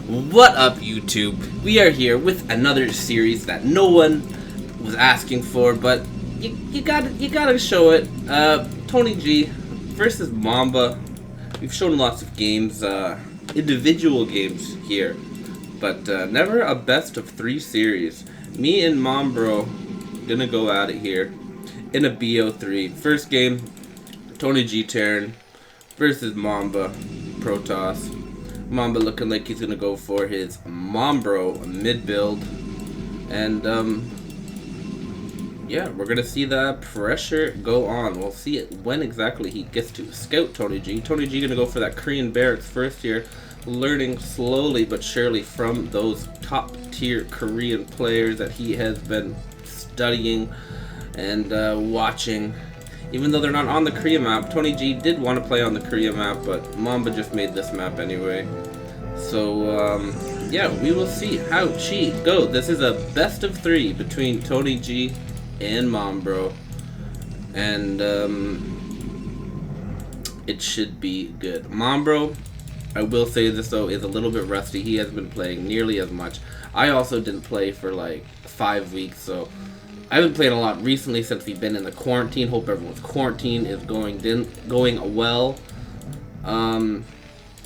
What up, YouTube? We are here with another series that no one was asking for, but you gotta show it. TonyG versus Mamba. We've shown lots of games, individual games here, but never a best of 3 series. Me and Mamba gonna go at it here in a Bo3. First game, TonyG turn versus Mamba Protoss. Mamba looking like he's gonna go for his Mambro mid build, and yeah, we're gonna see that pressure go on. We'll see it when exactly he gets to scout TonyG. TonyG gonna go for that Korean barracks first here, learning slowly but surely from those top tier Korean players that he has been studying and watching. Even though they're not on the Korea map, TonyG did want to play on the Korea map, but Mamba just made this map anyway. So, yeah, we will see how she goes. This is a best of 3 between TonyG and Mamba, and it should be good. Mamba, I will say this though, is a little bit rusty. He hasn't been playing nearly as much. I also didn't play for like 5 weeks, so I've been playing a lot recently since we've been in the quarantine. Hope everyone's quarantine is going well.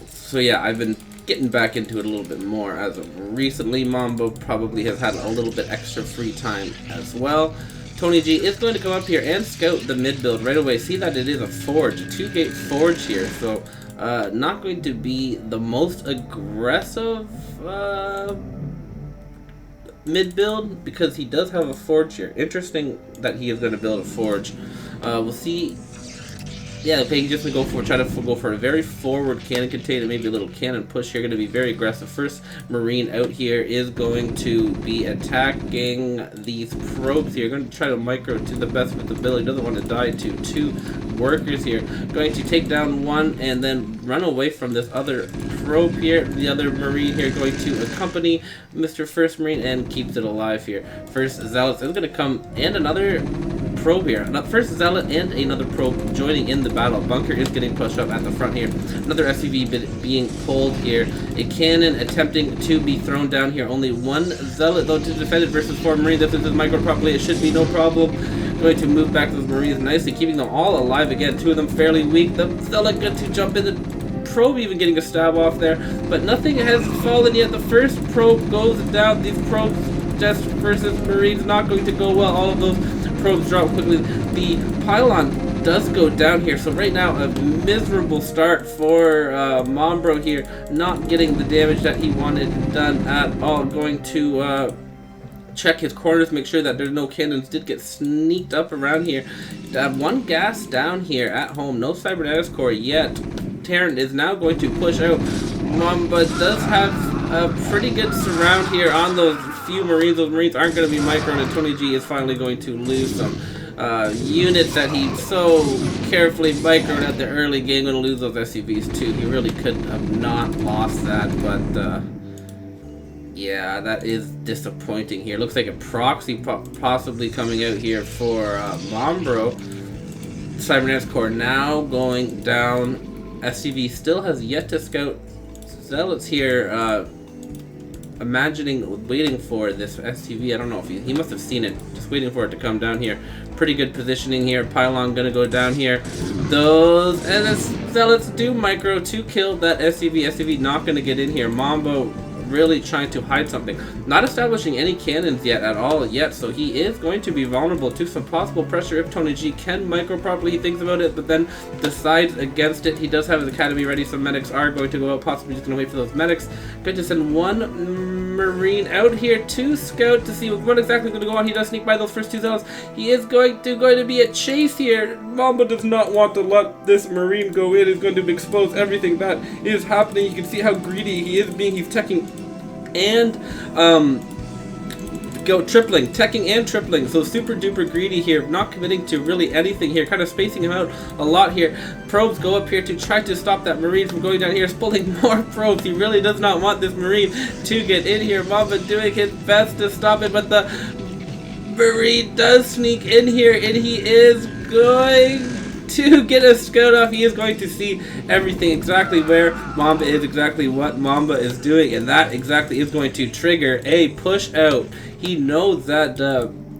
So yeah, I've been getting back into it a little bit more as of recently. Mamba probably has had a little bit extra free time as well. TonyG is going to come up here and scout the mid build right away. See that it is a forge, a 2-gate forge here. So not going to be the most aggressive mid build, because he does have a forge here. Interesting that he is going to build a forge. We'll see. Yeah, okay, he's just going to try to go for a very forward cannon containment, maybe a little cannon push here. Going to be very aggressive. First Marine out here is going to be attacking these probes here. Going to try to micro to the best of his ability. Doesn't want to die to 2 workers here. Going to take down 1 and then run away from this other probe here. The other Marine here going to accompany Mr. First Marine and keeps it alive here. First Zealots is going to come, and another probe here. First Zealot and another probe joining in the battle. Bunker is getting pushed up at the front here. Another SCV being pulled here. A cannon attempting to be thrown down here. Only 1 Zealot though to defend it versus 4 Marines. If this is micro properly, it should be no problem. Going to move back those Marines nicely, keeping them all alive again. 2 of them fairly weak. The Zealot got to jump in. The probe even getting a stab off there, but nothing has fallen yet. The first probe goes down. These probes just versus Marines not going to go well. All of those probes drop quickly. The pylon does go down here, so right now a miserable start for Mamba here, not getting the damage that he wanted done at all. Going to check his corners, make sure that there's no cannons. Did get sneaked up around here. 1 gas down here at home. No cybernetics core yet. Terran is now going to push out. Mamba does have a pretty good surround here on those few Marines. Those Marines aren't going to be microed, and TonyG is finally going to lose some units that he so carefully microed at the early game. Going to lose those SCVs too. He really could have not lost that, but yeah, that is disappointing here. Looks like a proxy possibly coming out here for Mamba. Cybernetics core now going down. SCV still has yet to scout. Zealots here, waiting for this SCV. I don't know if he must have seen it, just waiting for it to come down here. Pretty good positioning here. Pylon gonna go down here. Those, and the Zealots do micro to kill that SCV. SCV not gonna get in here. Mamba really trying to hide something. Not establishing any cannons yet at all yet, so he is going to be vulnerable to some possible pressure if TonyG can micro properly. He thinks about it, but then decides against it. He does have his academy ready, so medics are going to go out, possibly just going to wait for those medics. Going to send 1 Marine out here to scout to see what exactly is going to go on. He does sneak by those first 2 zealots. He is going to be a chase here. Mamba does not want to let this Marine go in. He's going to expose everything that is happening. You can see how greedy he is being. He's teching and teching and tripling, so super duper greedy here, not committing to really anything here, kind of spacing him out a lot here. Probes go up here to try to stop that Marine from going down here, pulling more probes. He really does not want this Marine to get in here. Mamba doing his best to stop it, but the Marine does sneak in here, and he is going to get a scout off. He is going to see everything, exactly where Mamba is, exactly what Mamba is doing, and that exactly is going to trigger a push out. He knows that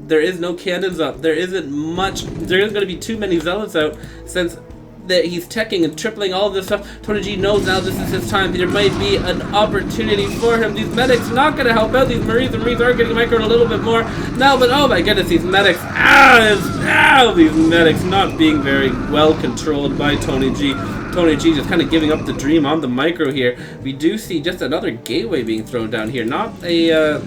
there is no cannons up. There isn't going to be too many zealots out, since that he's teching and tripling all of this stuff. TonyG knows now this is his time. There might be an opportunity for him. These medics not going to help out. These Marines, the Marines are getting microed a little bit more now, but oh my goodness, these medics, these medics not being very well controlled by TonyG. TonyG just kind of giving up the dream on the micro here. We do see just another gateway being thrown down here. Not a,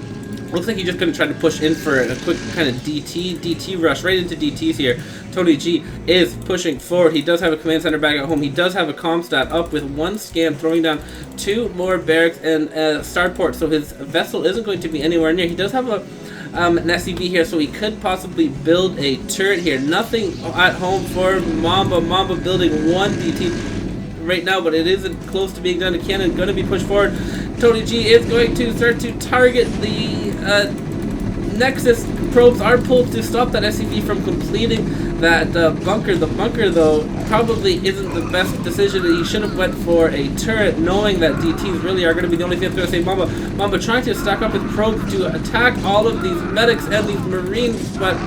looks like he's just going to try to push in for a quick kind of DT rush right into DTs here. TonyG is pushing forward. He does have a command center back at home. He does have a Comstat up with one scan, throwing down 2 more barracks and a starport. So his vessel isn't going to be anywhere near. He does have a an SCV here, so he could possibly build a turret here. Nothing at home for Mamba. Mamba building 1 DT right now, but it isn't close to being done. The cannon going to be pushed forward. TonyG is going to start to target the Nexus. Probes are pulled to stop that SCV from completing that bunker. The bunker, though, probably isn't the best decision. He should have went for a turret, knowing that DTs really are going to be the only thing that's going to save Mamba. Mamba trying to stack up his probes to attack all of these medics and these Marines, but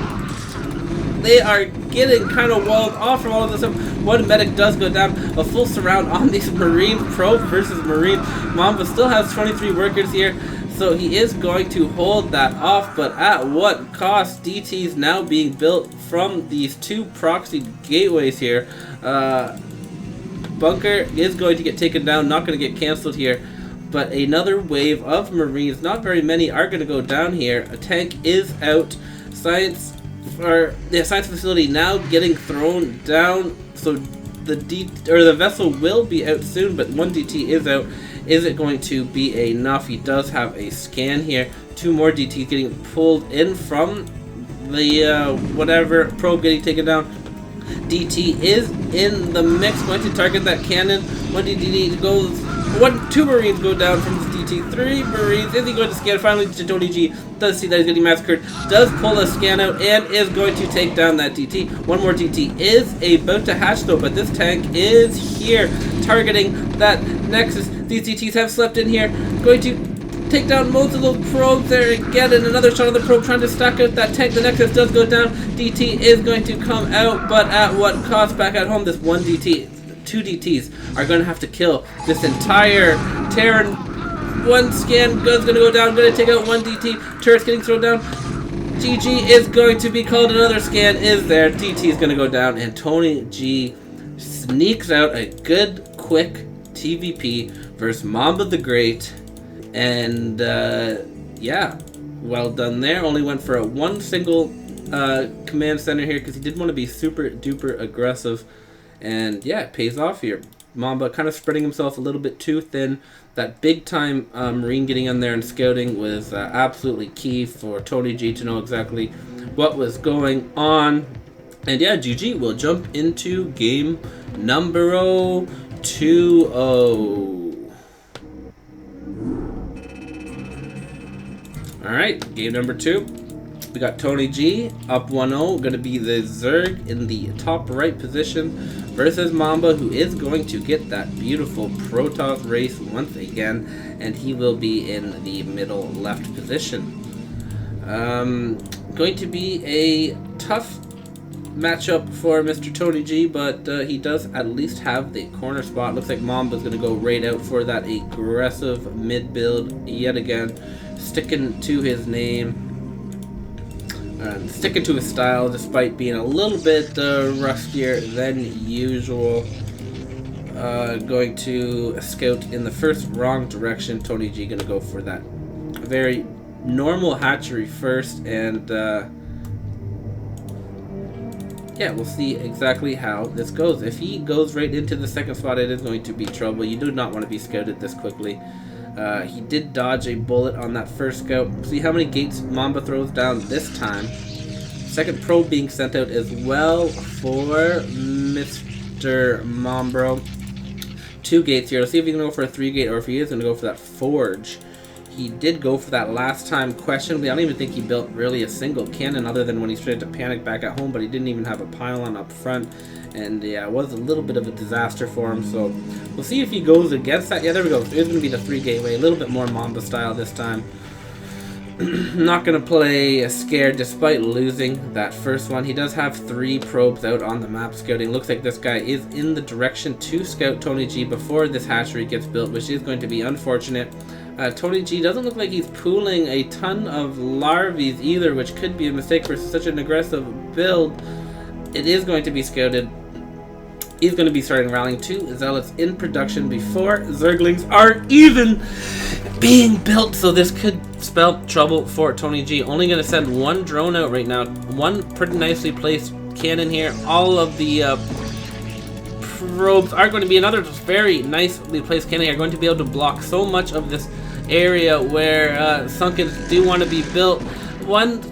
they are getting kind of walled off from all of this stuff. One medic does go down. A full surround on these Marines. Probe versus Marine. Mamba still has 23 workers here, so he is going to hold that off, but at what cost? DTs now being built from these 2 proxy gateways here. Bunker is going to get taken down, not going to get cancelled here, but another wave of Marines, not very many, are going to go down here. A tank is out. Science facility now getting thrown down, so the vessel will be out soon, but 1 DT is out. Is it going to be enough? He does have a scan here. 2 more DTs getting pulled in from the whatever probe getting taken down. DT is in the mix, going to target that cannon. 1 DT goes. 2 Marines go down from this DT. 3 Marines. Is he going to scan? Finally, TonyG does see that he's getting massacred. Does pull a scan out and is going to take down that DT. 1 more DT is about to hatch though, but this tank is here targeting that Nexus. These DTs have slept in here. Going to take down most of those probes there again, and another shot of the probe trying to stack out that tank. The Nexus does go down. DT is going to come out, but at what cost? Back at home, this 1 DT. 2 DTs are going to have to kill this entire Terran. 1 scan gun's going to go down, going to take out 1 DT. Turret's getting thrown down. GG is going to be called. Another scan is there. DT is going to go down, and TonyG sneaks out a good, quick TVP versus Mamba the Great. And yeah, well done there. Only went for a 1 single command center here because he didn't want to be super duper aggressive. And yeah, it pays off here. Mamba kind of spreading himself a little bit too thin. That big time Marine getting in there and scouting was absolutely key for TonyG to know exactly what was going on. And yeah, GG will jump into game number 2-0. Alright, game number 2. We got TonyG up 1-0, going to be the Zerg in the top right position versus Mamba, who is going to get that beautiful Protoss race once again, and he will be in the middle left position. Going to be a tough matchup for Mr. TonyG, but he does at least have the corner spot. Looks like Mamba's going to go right out for that aggressive mid build yet again, sticking to his name. Sticking to his style despite being a little bit rustier than usual. Going to scout in the first wrong direction. TonyG going to go for that very normal hatchery first, and yeah, we'll see exactly how this goes. If he goes right into the second spot, it is going to be trouble. You do not want to be scouted this quickly. He did dodge a bullet on that first scout. See how many gates Mamba throws down this time. Second probe being sent out as well for Mr. Mambro. 2 gates here. Let's see if he's going to go for a 3 gate or if he is going to go for that forge he did go for that last time. Questionably, I don't even think he built really a single cannon other than when he started to panic back at home, but he didn't even have a pylon up front. And yeah, it was a little bit of a disaster for him, so we'll see if he goes against that. Yeah, there we go. It's going to be the 3 gateway, a little bit more Mamba style this time. Not going to play scared despite losing that first one. He does have 3 probes out on the map scouting. Looks like this guy is in the direction to scout TonyG before this hatchery gets built, which is going to be unfortunate. TonyG doesn't look like he's pooling a ton of larvae either, which could be a mistake for such an aggressive build. It is going to be scouted. He's going to be starting rallying 2 zealots in production before zerglings are even being built, so this could spell trouble for TonyG. Only going to send 1 drone out right now. 1 pretty nicely placed cannon here. All of the probes are going to be another very nicely placed cannon. Are going to be able to block so much of this area where sunkens do want to be built. One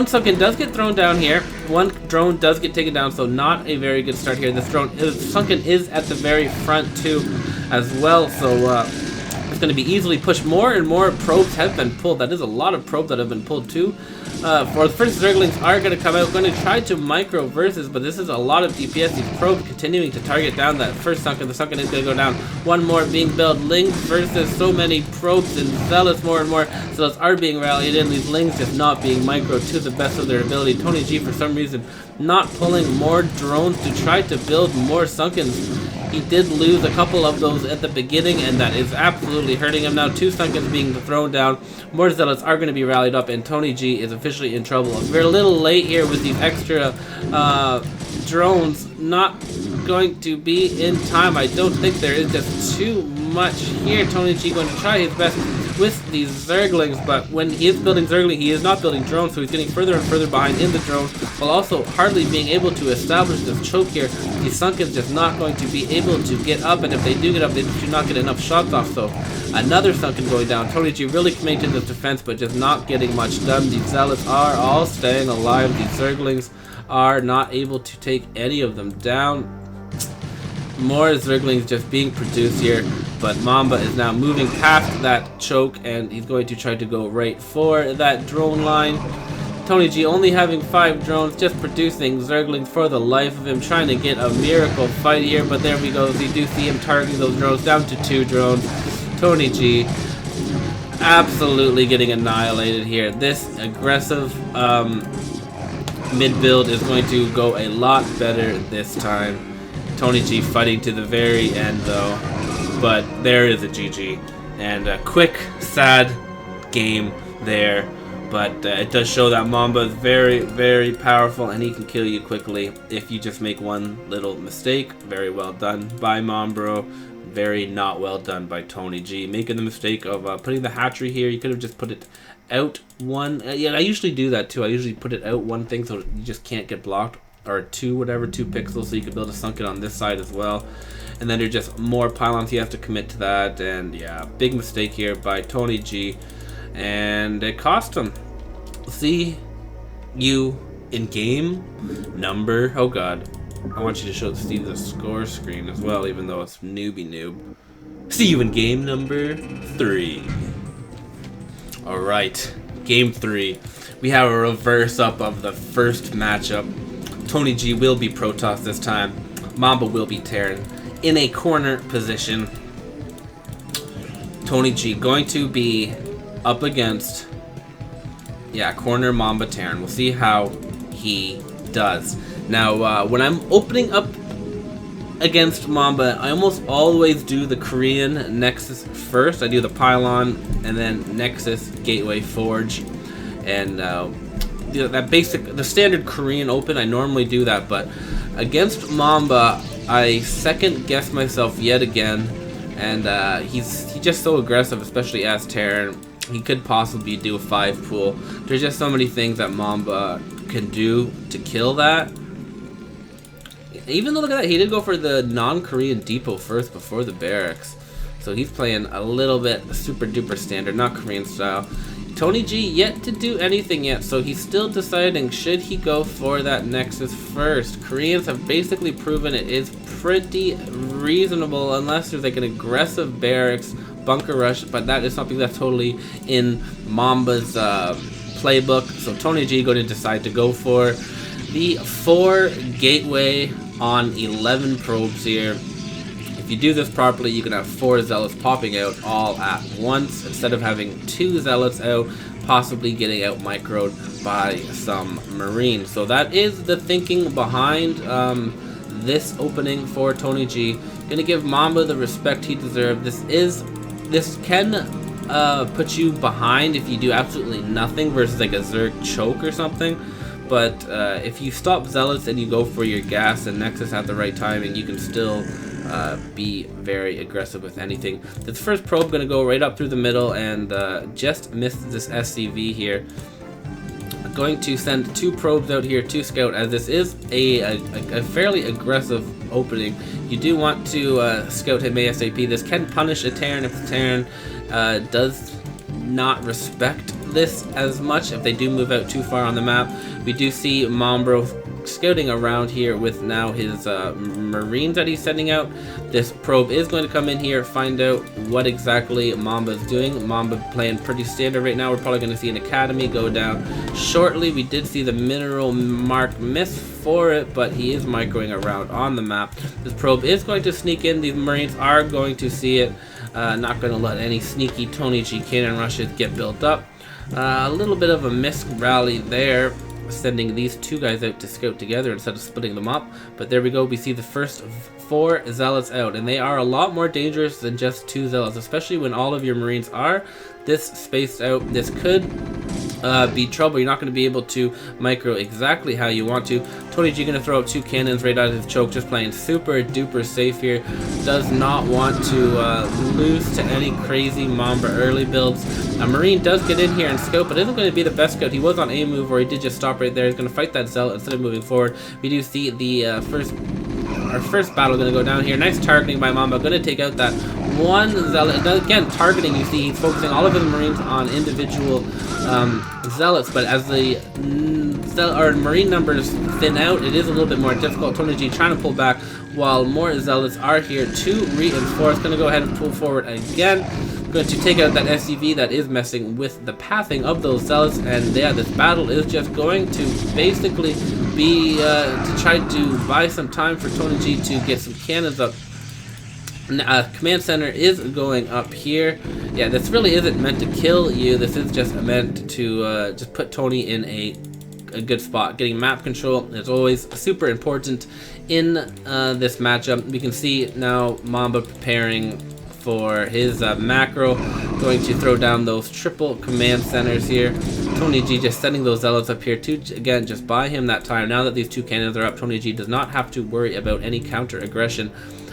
sunken does get thrown down here. 1 drone does get taken down, so not a very good start here. This sunken is at the very front too, as well. So it's going to be easily pushed. More and more probes have been pulled. That is a lot of probes that have been pulled too. For the first zerglings are going to come out, going to try to micro versus, but this is a lot of DPS. These probes continuing to target down that first sunken. The sunken is going to go down. 1 more being built. Lings versus so many probes and zealots. More and more zealots are being rallied in. These lings just not being micro to the best of their ability. TonyG for some reason not pulling more drones to try to build more sunkens. He did lose a couple of those at the beginning, and that is absolutely hurting him now. 2 sunkens being thrown down. More zealots are going to be rallied up, and TonyG is officially in trouble. We're a little late here with these extra drones. Not going to be in time. I don't think there is just too much here. TonyG going to try his best with these zerglings, but when he is building zergling, he is not building drones, so he's getting further and further behind in the drone, while also hardly being able to establish this choke here. These sunkens just not going to be able to get up, and if they do get up, they do not get enough shots off. So another sunken going down. TonyG really committing to this defense, but just not getting much done. These zealots are all staying alive. These zerglings are not able to take any of them down. More zerglings just being produced here, but Mamba is now moving past that choke, and he's going to try to go right for that drone line. TonyG only having 5 drones, just producing zerglings for the life of him, trying to get a miracle fight here, but there we go. You do see him targeting those drones down to 2 drones. TonyG absolutely getting annihilated here. This aggressive mid build is going to go a lot better this time. TonyG fighting to the very end though, but there is a GG, and a quick, sad game there, but it does show that Mamba is very, very powerful, and he can kill you quickly if you just make one little mistake. Very well done by Mamba, very not well done by TonyG, making the mistake of putting the hatchery here. You could have just put it out 1, yeah, I usually do that too. I usually put it out 1 thing so you just can't get blocked, or 2 pixels, so you can build a sunken on this side as well, and then there's just more pylons. You have to commit to that, and yeah, big mistake here by TonyG, and it cost him. See you in game number, oh god, I want you to see the score screen as well, even though it's newbie noob. See you in game number 3. Alright, game 3. We have a reverse up of the first matchup. TonyG will be Protoss this time. Mamba will be Terran in a corner position. TonyG going to be up against, yeah, corner Mamba Terran. We'll see how he does. Now, when I'm opening up against Mamba, I almost always do the Korean Nexus first. I do the pylon and then Nexus, Gateway, Forge, and the standard Korean open, I normally do that, but against Mamba, I second guess myself yet again, and he's just so aggressive, especially as Terran. He could possibly do a 5 pool. There's just so many things that Mamba can do to kill that. Even though, look at that, he did go for the non-Korean depot first before the barracks, so he's playing a little bit super duper standard, not Korean style. TonyG yet to do anything yet, so he's still deciding should he go for that Nexus first. Koreans have basically proven it is pretty reasonable unless there's like an aggressive barracks bunker rush, but that is something that's totally in Mamba's playbook. So TonyG going to decide to go for the 4 gateway on 11 probes here. If you do this properly, you can have 4 zealots popping out all at once instead of having 2 zealots out, possibly getting out microed by some marines. So that is the thinking behind this opening for TonyG. Gonna give Mamba the respect he deserves. This can put you behind if you do absolutely nothing versus like a Zerg choke or something. But if you stop zealots and you go for your gas and nexus at the right timing, you can still be very aggressive with anything. This first probe gonna go right up through the middle and just missed this SCV here. Going to send 2 probes out here to scout, as this is a fairly aggressive opening. You do want to scout him ASAP. This can punish a Terran if the Terran does not respect this as much, if they do move out too far on the map. We do see Mamba scouting around here with now his marines that he's sending out. This probe is going to come in here, find out what exactly Mamba is doing. Mamba playing pretty standard right now. We're probably going to see an academy go down shortly. We did see the mineral mark miss for it, but he is microing around on the map. This probe is going to sneak in. These marines are going to see it. Not going to let any sneaky TonyG cannon rushes get built up. A little bit of a missed rally there, sending these 2 guys out to scout together instead of splitting them up. But there we go, we see the first 4 zealots out, and they are a lot more dangerous than just 2 zealots, especially when all of your marines are this spaced out. This could be trouble. You're not going to be able to micro exactly how you want to. TonyG going to throw up 2 cannons right out of his choke, just playing super duper safe here. Does not want to lose to any crazy Mamba early builds. A marine does get in here and scout, but isn't going to be the best scout. He was on a move where he did just stop right there. He's going to fight that zealot instead of moving forward. We do see the our first battle going to go down here. Nice targeting by Mamba. Going to take out that 1 zealot. Again, targeting, you see he's focusing all of his marines on individual zealots, but as the marine numbers thin out, it is a little bit more difficult. TonyG trying to pull back while more zealots are here to reinforce. Going to go ahead and pull forward again. Going to take out that SCV that is messing with the pathing of those zealots, and yeah, this battle is just going to basically be to try to buy some time for TonyG to get some cannons up. Command center is going up here. Yeah, this really isn't meant to kill you. This is just meant to just put Tony in a good spot. Getting map control is always super important in this matchup. We can see now Mamba preparing for his macro, going to throw down those triple command centers here. TonyG just sending those zealots up here to, again, just buy him that time. Now that these 2 cannons are up, TonyG does not have to worry about any counter aggression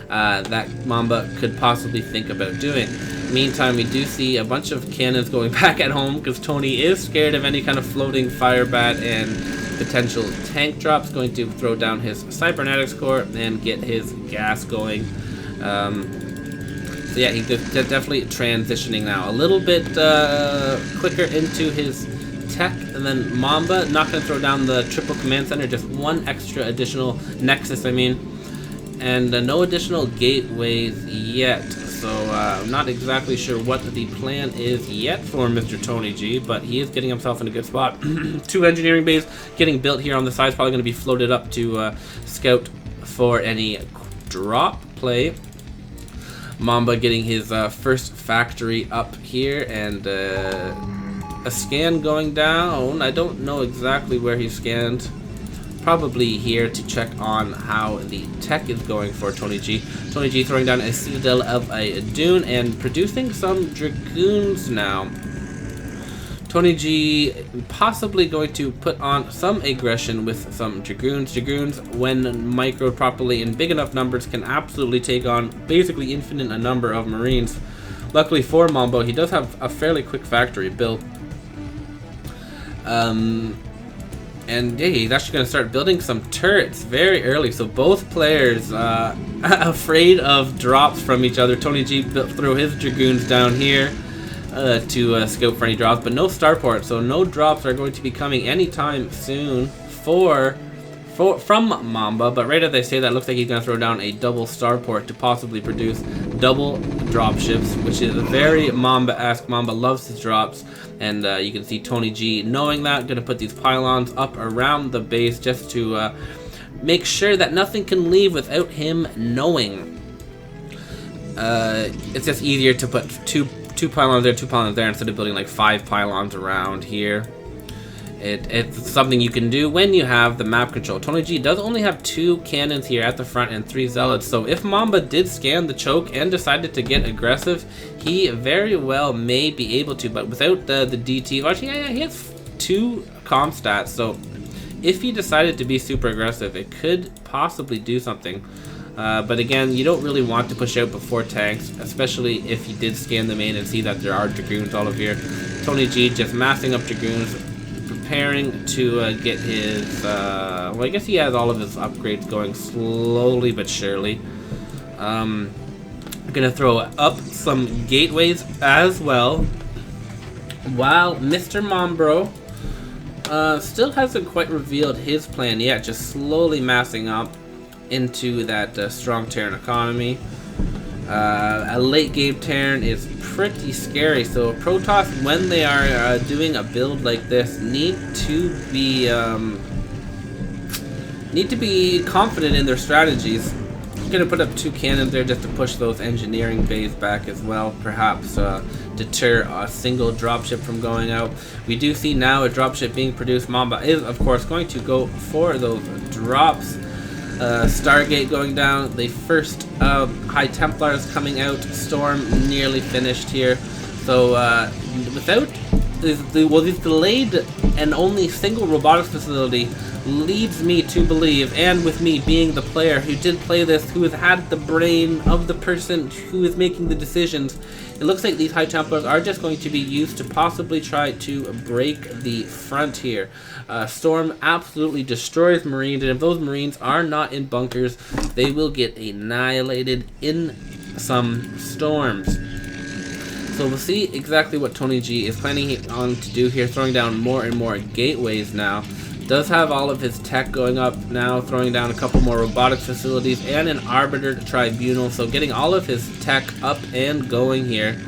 that Mamba could possibly think about doing. Meantime, we do see a bunch of cannons going back at home because Tony is scared of any kind of floating fire bat and potential tank drops. Going to throw down his cybernetics core and get his gas going. So yeah, he's definitely transitioning now a little bit quicker into his tech. And then Mamba not going to throw down the triple command center, just 1 extra additional nexus, and no additional gateways yet. So I'm not exactly sure what the plan is yet for Mr. TonyG, but he is getting himself in a good spot. 2 engineering bays getting built here on the side, probably going to be floated up to scout for any drop play. Mamba getting his first factory up here, and a scan going down. I don't know exactly where he scanned. Probably here to check on how the tech is going for TonyG. TonyG throwing down a citadel of a dune and producing some dragoons now. TonyG possibly going to put on some aggression with some dragoons. Dragoons, when microed properly in big enough numbers, can absolutely take on basically infinite a number of marines. Luckily for Mamba, he does have a fairly quick factory built. And yeah, he's actually going to start building some turrets very early. So both players afraid of drops from each other. TonyG threw his dragoons down here to scope for any drops, but no starport. So no drops are going to be coming anytime soon from Mamba. But right as they say that, looks like he's going to throw down a double starport to possibly produce double drop ships, which is very Mamba-esque. Mamba loves his drops, and you can see TonyG knowing that, going to put these pylons up around the base just to make sure that nothing can leave without him knowing. It's just easier to put two pylons there instead of building like 5 pylons around here. It's something you can do when you have the map control. TonyG does only have 2 cannons here at the front and 3 zealots, so if Mamba did scan the choke and decided to get aggressive, he very well may be able to, but without the DT, actually, yeah, he has 2 comm stats, so if he decided to be super aggressive, it could possibly do something. But again, you don't really want to push out before tanks, especially if he did scan the main and see that there are Dragoons all over here. TonyG just massing up Dragoons, preparing to get his, well, I guess he has all of his upgrades going slowly but surely. Gonna throw up some gateways as well, while Mr. Mambro still hasn't quite revealed his plan yet, just slowly massing up into that strong Terran economy. A late game Terran is pretty scary, so Protoss, when they are doing a build like this, need to be confident in their strategies. I'm gonna put up 2 cannons there just to push those engineering bays back as well, perhaps deter a single dropship from going out. We do see now a dropship being produced. Mamba is of course going to go for those drops. Stargate going down, the first High Templars coming out, Storm nearly finished here. So without this delayed and only single robotics facility leads me to believe, and with me being the player who did play this, who has had the brain of the person who is making the decisions, it looks like these High Templars are just going to be used to possibly try to break the front here. Storm absolutely destroys Marines, and if those Marines are not in bunkers, they will get annihilated in some storms. So we'll see exactly what TonyG is planning on to do here, throwing down more and more gateways now. Does have all of his tech going up now, throwing down a couple more robotics facilities and an Arbiter Tribunal, so getting all of his tech up and going here.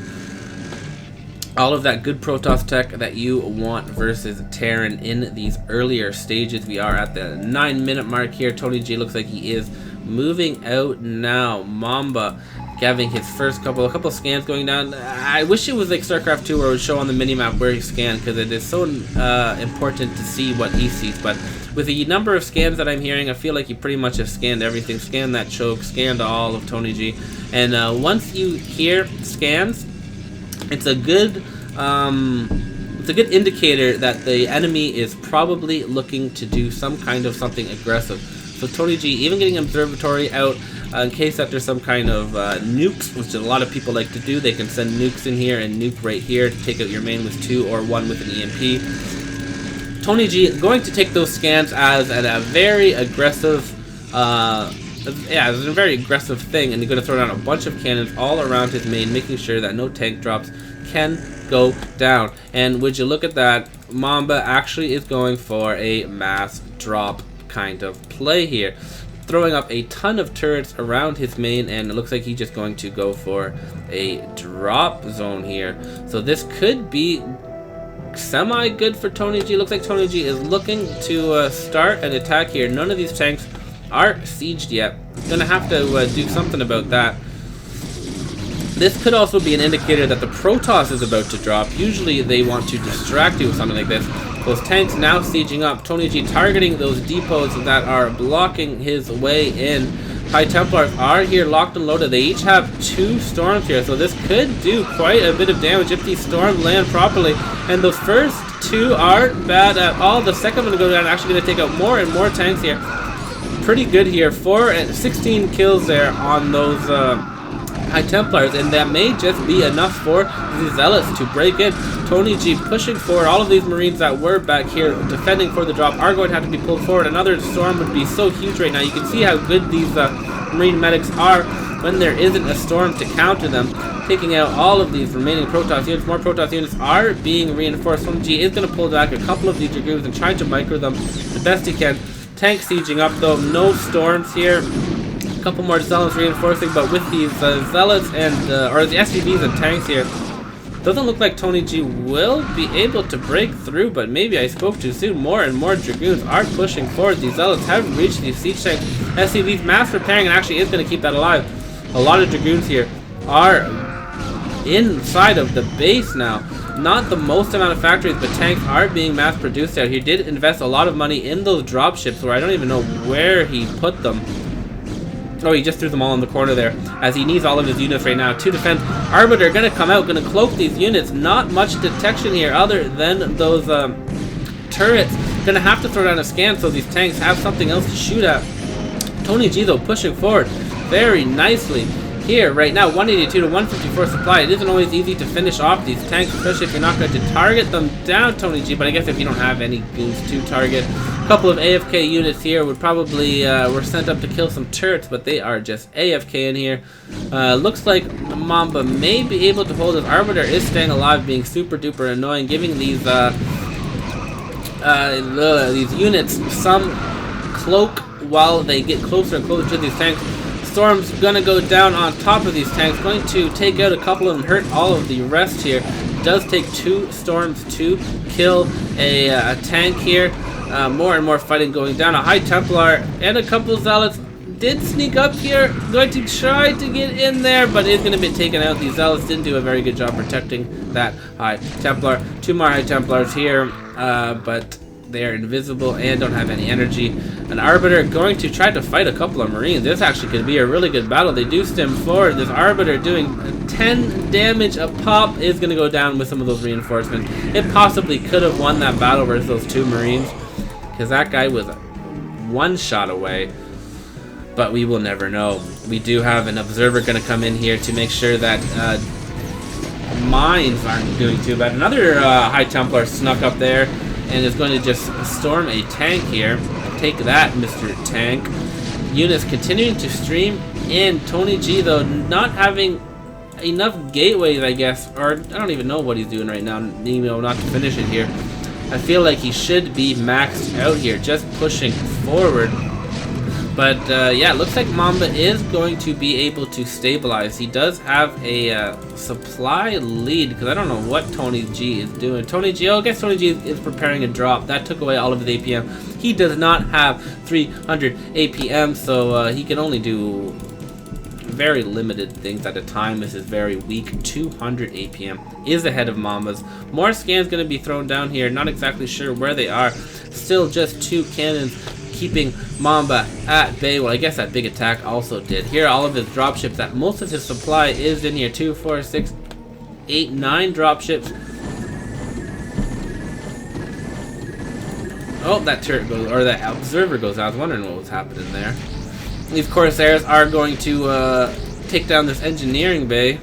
All of that good Protoss tech that you want versus Terran in these earlier stages. We are at the 9-minute mark here. TonyG looks like he is moving out now. Mamba having his first couple scans going down. I wish it was like Starcraft 2 where it would show on the minimap where he scanned, because it is so important to see what he sees. But with the number of scans that I'm hearing, I feel like he pretty much has scanned everything. Scanned that choke, scanned all of TonyG. And once you hear scans, it's a good indicator that the enemy is probably looking to do some kind of something aggressive. So TonyG even getting Observatory out in case that there's some kind of nukes, which a lot of people like to do. They can send nukes in here and nuke right here to take out your main with 2 or 1 with an EMP. TonyG is going to take those scans as a very aggressive it's a very aggressive thing, and they're going to throw down a bunch of cannons all around his main, making sure that no tank drops can go down. And would you look at that, Mamba actually is going for a mass drop kind of play here, throwing up a ton of turrets around his main, and it looks like he's just going to go for a drop zone here. So this could be semi good for TonyG. Looks like TonyG is looking to start an attack here. None of these tanks are sieged yet. Gonna have to do something about that. This could also be an indicator that the Protoss is about to drop. Usually they want to distract you with something like this. Those tanks now sieging up. TonyG targeting those depots that are blocking his way in. High Templars are here locked and loaded. They each have 2 storms here, so this could do quite a bit of damage if these storms land properly. And those first 2 aren't bad at all. The second one to go down, actually going to take out more and more tanks here. Pretty good here. 16 kills there on those High Templars, and that may just be enough for the Zealots to break in. TonyG pushing forward. All of these Marines that were back here defending for the drop are going to have to be pulled forward. Another storm would be so huge right now. You can see how good these Marine medics are when there isn't a storm to counter them. Taking out all of these remaining Protoss units. More Protoss units are being reinforced. TonyG is going to pull back a couple of these Dragoons and try to micro them the best he can. Tank sieging up though. No storms here. A couple more zealots reinforcing, but with these zealots and or the SCVs and tanks here, doesn't look like TonyG will be able to break through, but maybe I spoke too soon. More and more Dragoons are pushing forward. These zealots have reached these siege tanks. SCVs mass repairing and actually is going to keep that alive. A lot of Dragoons here are inside of the base now. Not the most amount of factories, but tanks are being mass produced out. He did invest a lot of money in those dropships where I don't even know where he put them. Oh, he just threw them all in the corner there, as he needs all of his units right now to defend. Arbiter gonna come out, gonna cloak these units. Not much detection here other than those turrets. Gonna have to throw down a scan so these tanks have something else to shoot at. TonyG though pushing forward very nicely here right now. 182 to 154 supply. It isn't always easy to finish off these tanks, especially if you're not going to target them down, TonyG, but I guess if you don't have any goons to target. A couple of AFK units here would probably were sent up to kill some turrets, but they are just AFK in here. Looks like Mamba may be able to hold his Arbiter is staying alive, being super duper annoying, giving these units some cloak while they get closer and closer to these tanks. Storm's gonna go down on top of these tanks, going to take out a couple of them, hurt all of the rest here. It does take 2 storms to kill a tank here. More and more fighting going down. A High Templar and a couple of Zealots did sneak up here, going to try to get in there, but is going to be taken out. These Zealots didn't do a very good job protecting that High Templar. 2 more High Templars here, but they are invisible and don't have any energy. An Arbiter going to try to fight a couple of Marines. This actually could be a really good battle. They do stem forward. This Arbiter doing 10 damage a pop is going to go down with some of those reinforcements. It possibly could have won that battle versus those 2 Marines, because that guy was 1 shot away. But we will never know. We do have an observer going to come in here to make sure that mines aren't doing too bad. Another High Templar snuck up there and is going to just storm a tank here. Take that, Mr. Tank. Units continuing to stream in. TonyG, though, not having enough gateways, I guess. Or, I don't even know what he's doing right now. You know, not to finish it here. I feel like he should be maxed out here, just pushing forward. But, yeah, it looks like Mamba is going to be able to stabilize. He does have a supply lead, because I don't know what TonyG is doing. TonyG, oh, I guess TonyG is preparing a drop. That took away all of his APM. He does not have 300 APM, so he can only do very limited things at a time. This is very weak. 200 APM is ahead of Mamba's. More scans going to be thrown down here. Not exactly sure where they are. Still just 2 cannons keeping Mamba at bay. Well, I guess that big attack also did. Here, all of his dropships, that most of his supply is in here. 2, 4, 6, 8, 9 dropships. Oh, that turret goes, or that observer goes out. I was wondering what was happening there. These Corsairs are going to take down this engineering bay,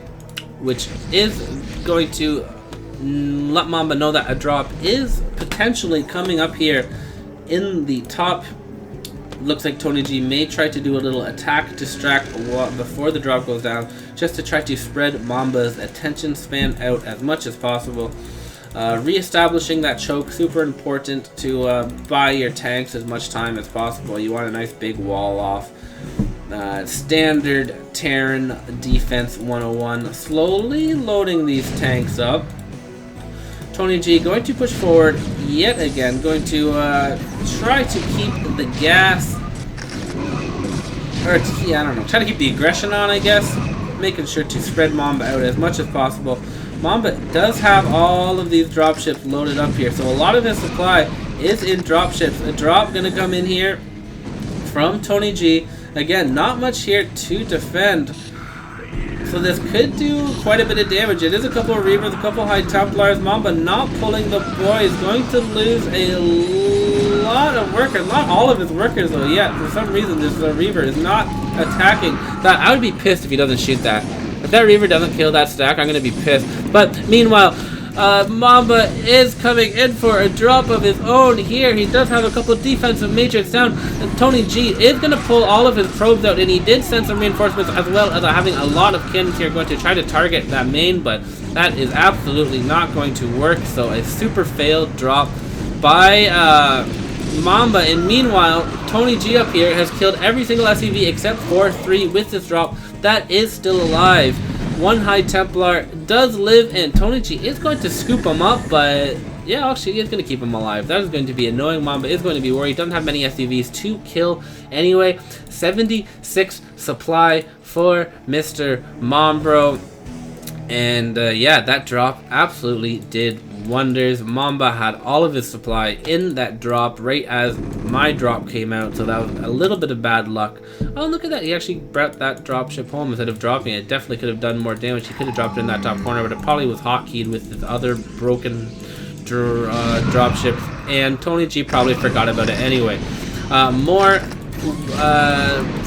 which is going to let Mamba know that a drop is potentially coming up here in the top. Looks like TonyG may try to do a little attack distract before the drop goes down, just to try to spread Mamba's attention span out as much as possible. Re-establishing that choke, super important to buy your tanks as much time as possible. You want a nice big wall off. Standard Terran defense 101. Slowly loading these tanks up. TonyG going to push forward yet again, going to try to keep the gas, or yeah, I don't know, try to keep the aggression on, I guess, making sure to spread Mamba out as much as possible. Mamba does have all of these dropships loaded up here, so a lot of his supply is in dropships. A drop gonna come in here from TonyG. Again, not much here to defend. So this could do quite a bit of damage. It is a couple of Reavers, a couple of High Templars. Mamba not pulling the boys. Going to lose a lot of workers. Not all of his workers though yet. For some reason this Reaver is not attacking that. I would be pissed if he doesn't shoot that. If that Reaver doesn't kill that stack, I'm going to be pissed. But meanwhile, Mamba is coming in for a drop of his own here. He does have a couple of defensive matrix down, and TonyG is going to pull all of his probes out, and he did send some reinforcements as well as having a lot of cannons here going to try to target that main, but that is absolutely not going to work. So a super failed drop by Mamba, and meanwhile, TonyG up here has killed every single SCV except for 3 with this drop that is still alive. 1 High Templar does live, and TonyG is going to scoop him up, but yeah, actually he is going to keep him alive. That is going to be annoying. Mamba is going to be worried. Doesn't have many SCVs to kill anyway. 76 supply for Mr. Mambro. And yeah, that drop absolutely did wonders. Mamba had all of his supply in that drop right as my drop came out, so that was a little bit of bad luck. Oh, look at that. He actually brought that drop ship home instead of dropping it. Definitely could have done more damage. He could have dropped it in that top corner, but it probably was hotkeyed with his other broken drop ships, and TonyG probably forgot about it anyway. More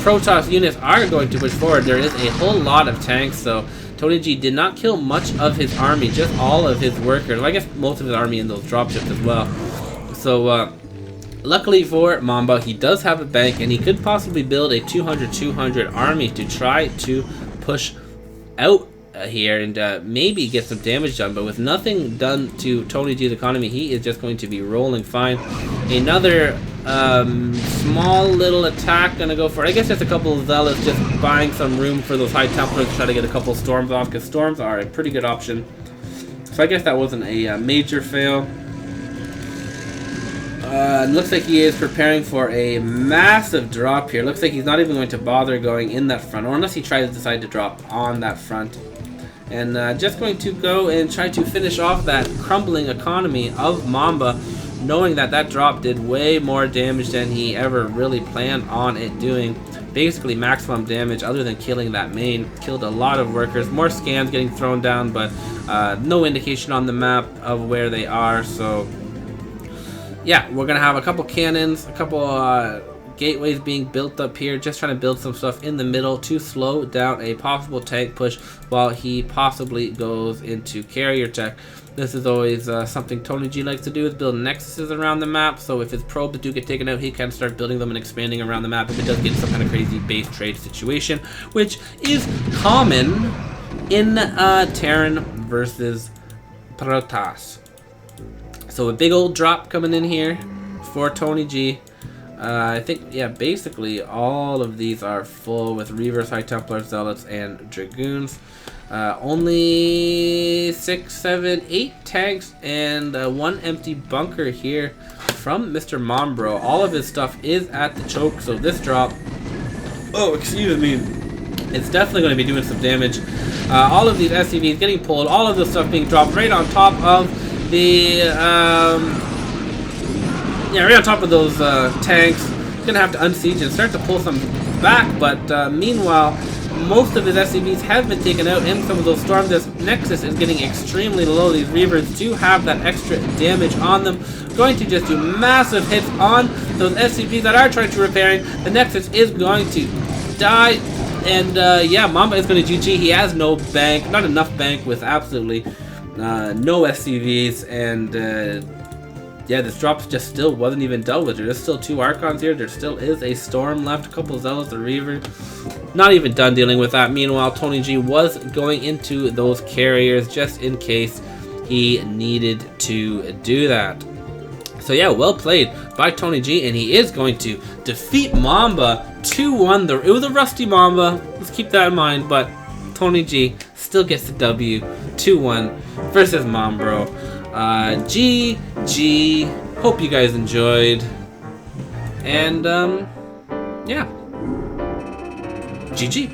Protoss units are going to push forward. There is a whole lot of tanks, though. TonyG did not kill much of his army, just all of his workers. Well, I guess most of his army in those dropships as well. So, luckily for Mamba, he does have a bank, and he could possibly build a 200-200 army to try to push out here and maybe get some damage done. But with nothing done to TonyG's economy, he is just going to be rolling fine. Another small little attack gonna go for it. I guess just a couple of zealots just buying some room for those High Templars to try to get a couple storms off, because storms are a pretty good option. So I guess that wasn't a major fail. Looks like he is preparing for a massive drop here. Looks like he's not even going to bother going in that front, or unless he tries to decide to drop on that front. And just going to go and try to finish off that crumbling economy of Mamba, knowing that that drop did way more damage than he ever really planned on it doing. Basically maximum damage other than killing that main. Killed a lot of workers. More scans getting thrown down, but no indication on the map of where they are. So yeah, we're going to have a couple cannons, a couple gateways being built up here, just trying to build some stuff in the middle to slow down a possible tank push while he possibly goes into carrier tech. This is always something TonyG likes to do, is build nexuses around the map, so if his probes do get taken out, he can start building them and expanding around the map if it does get some kind of crazy base trade situation, which is common in Terran versus Protoss. So a big old drop coming in here for TonyG. I think, yeah, basically all of these are full with Reavers, High Templars, Zealots, and Dragoons. Only 6, 7, 8 tanks and 1 empty bunker here from Mr. Mambro. All of his stuff is at the choke, so this drop, oh, excuse me, it's definitely going to be doing some damage. All of these SCVs getting pulled, all of this stuff being dropped right on top of the, yeah, right on top of those tanks. He's going to have to unsiege and start to pull some back, but meanwhile, most of his SCVs have been taken out in some of those storms. This Nexus is getting extremely low. These Reavers do have that extra damage on them. Going to just do massive hits on those SCVs that are trying to repairing. The Nexus is going to die. And yeah, Mamba is going to GG. He has no bank, not enough bank with absolutely no SCVs. And yeah, this drop just still wasn't even dealt with. There's still 2 Archons here. There still is a Storm left, a couple of Zealots, a Reaver. Not even done dealing with that. Meanwhile, TonyG was going into those carriers just in case he needed to do that. So yeah, well played by TonyG, and he is going to defeat Mamba 2-1. It was a rusty Mamba, let's keep that in mind, but TonyG still gets the W 2-1 versus Mambro. GG. Hope you guys enjoyed. And yeah. GG.